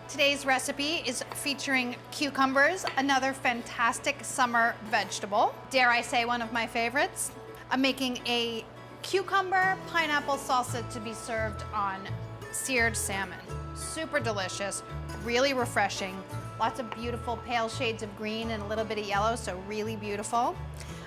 Today's recipe is featuring cucumbers, another fantastic summer vegetable. Dare I say one of my favorites. I'm making a cucumber pineapple salsa to be served on seared salmon. Super delicious, really refreshing. Lots of beautiful pale shades of green and a little bit of yellow, so really beautiful.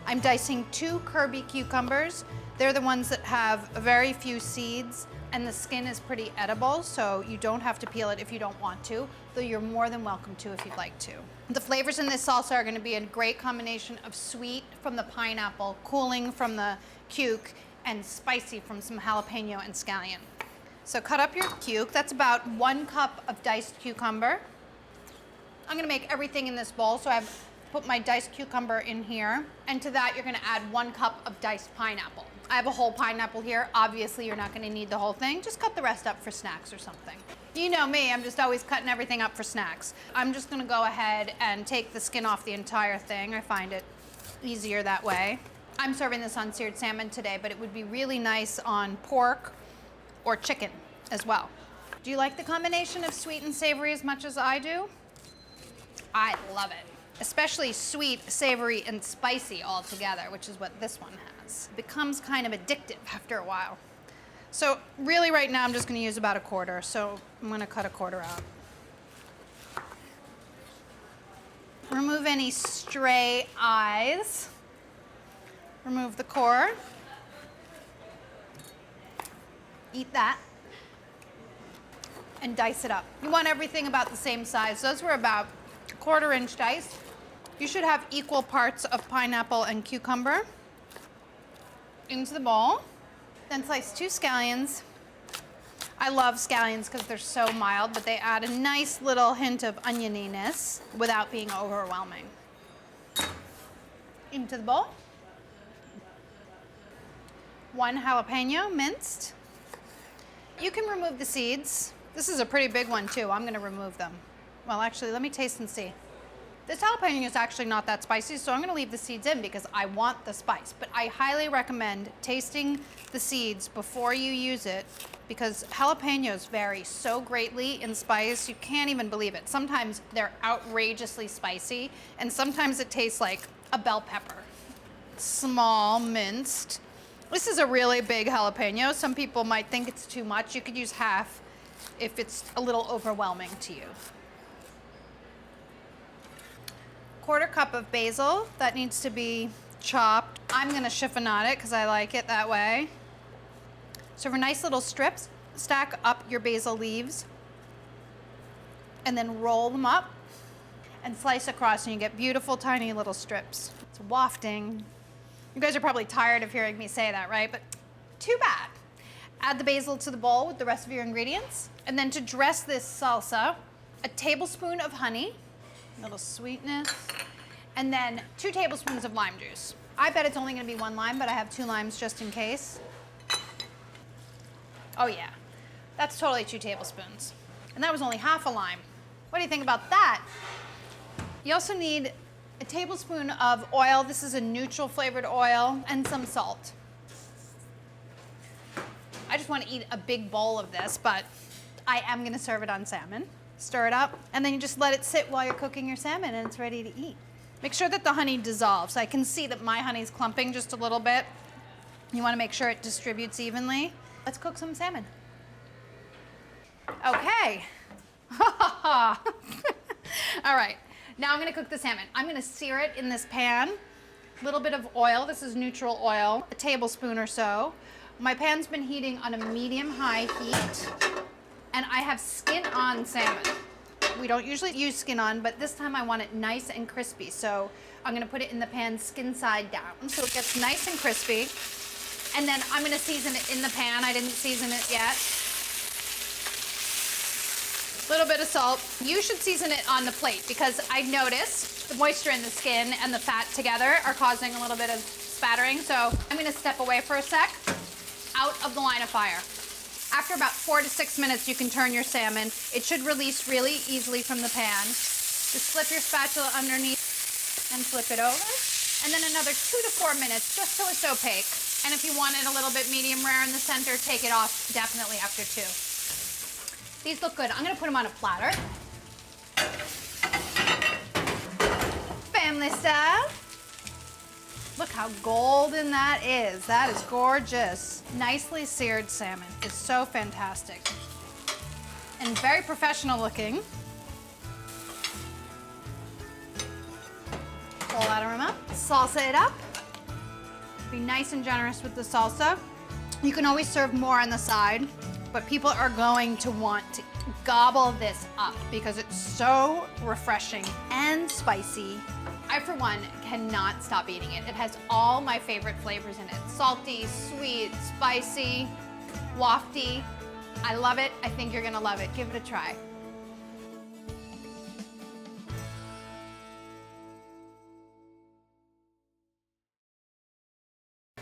I'm dicing 2 Kirby cucumbers. They're the ones that have very few seeds, and the skin is pretty edible, so you don't have to peel it if you don't want to, though you're more than welcome to if you'd like to. The flavors in this salsa are gonna be a great combination of sweet from the pineapple, cooling from the cuke, and spicy from some jalapeno and scallion. So cut up your cuke. That's about 1 cup of diced cucumber. I'm gonna make everything in this bowl, so I've put my diced cucumber in here, and to that you're gonna add 1 cup of diced pineapple. I have a whole pineapple here. Obviously, you're not gonna need the whole thing. Just cut the rest up for snacks or something. You know me, I'm just always cutting everything up for snacks. I'm just gonna go ahead and take the skin off the entire thing. I find it easier that way. I'm serving this on seared salmon today, but it would be really nice on pork or chicken as well. Do you like the combination of sweet and savory as much as I do? I love it. Especially sweet, savory, and spicy all together, which is what this one has. It becomes kind of addictive after a while. So really right now I'm just gonna use about 1/4, so I'm gonna cut 1/4 out. Remove any stray eyes. Remove the core. Eat that. And dice it up. You want everything about the same size. Those were about 1/4 inch dice. You should have equal parts of pineapple and cucumber into the bowl. Then slice 2 scallions. I love scallions because they're so mild, but they add a nice little hint of onioniness without being overwhelming. Into the bowl. 1 jalapeno minced. You can remove the seeds. This is a pretty big one too. I'm gonna remove them. Well, actually, let me taste and see. This jalapeno is actually not that spicy, so I'm gonna leave the seeds in because I want the spice. But I highly recommend tasting the seeds before you use it because jalapenos vary so greatly in spice, you can't even believe it. Sometimes they're outrageously spicy, and sometimes it tastes like a bell pepper. Small minced. This is a really big jalapeno. Some people might think it's too much. You could use half if it's a little overwhelming to you. 1/4 cup of basil. That needs to be chopped. I'm gonna chiffonade it because I like it that way. So for nice little strips, stack up your basil leaves and then roll them up and slice across, and you get beautiful tiny little strips. It's wafting. You guys are probably tired of hearing me say that, right? But too bad. Add the basil to the bowl with the rest of your ingredients. And then to dress this salsa, a tablespoon of honey, a little sweetness, and then 2 tablespoons of lime juice. I bet it's only gonna be 1 lime, but I have 2 limes just in case. Oh yeah, that's totally 2 tablespoons. And that was only half a lime. What do you think about that? You also need a tablespoon of oil. This is a neutral flavored oil, and some salt. I just want to eat a big bowl of this, but I am gonna serve it on salmon. Stir it up, and then you just let it sit while you're cooking your salmon, and it's ready to eat. Make sure that the honey dissolves. I can see that my honey's clumping just a little bit. You wanna make sure it distributes evenly. Let's cook some salmon. Okay. All right. Now I'm gonna cook the salmon. I'm gonna sear it in this pan. A little bit of oil, this is neutral oil, a tablespoon or so. My pan's been heating on a medium-high heat, and I have skin-on salmon. We don't usually use skin-on, but this time I want it nice and crispy, so I'm gonna put it in the pan skin side down so it gets nice and crispy. And then I'm gonna season it in the pan. I didn't season it yet. Little bit of salt. You should season it on the plate because I noticed the moisture in the skin and the fat together are causing a little bit of spattering. So I'm gonna step away for a sec, out of the line of fire. After about 4 to 6 minutes, you can turn your salmon. It should release really easily from the pan. Just slip your spatula underneath and flip it over. And then another 2 to 4 minutes, just so it's opaque. And if you want it a little bit medium rare in the center, take it off definitely after 2. These look good. I'm gonna put them on a platter. family style. Look how golden that is. That is gorgeous. Nicely seared salmon is so fantastic. And very professional looking. Pull that arm up, salsa it up. Be nice and generous with the salsa. You can always serve more on the side, but people are going to want to gobble this up because it's so refreshing and spicy. I, for one, cannot stop eating it. It has all my favorite flavors in it. Salty, sweet, spicy, wafty. I love it. I think you're gonna love it. Give it a try.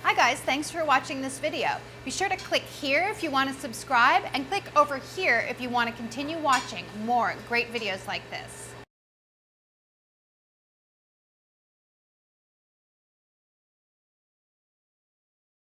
Hi guys, thanks for watching this video. Be sure to click here if you want to subscribe and click over here if you want to continue watching more great videos like this.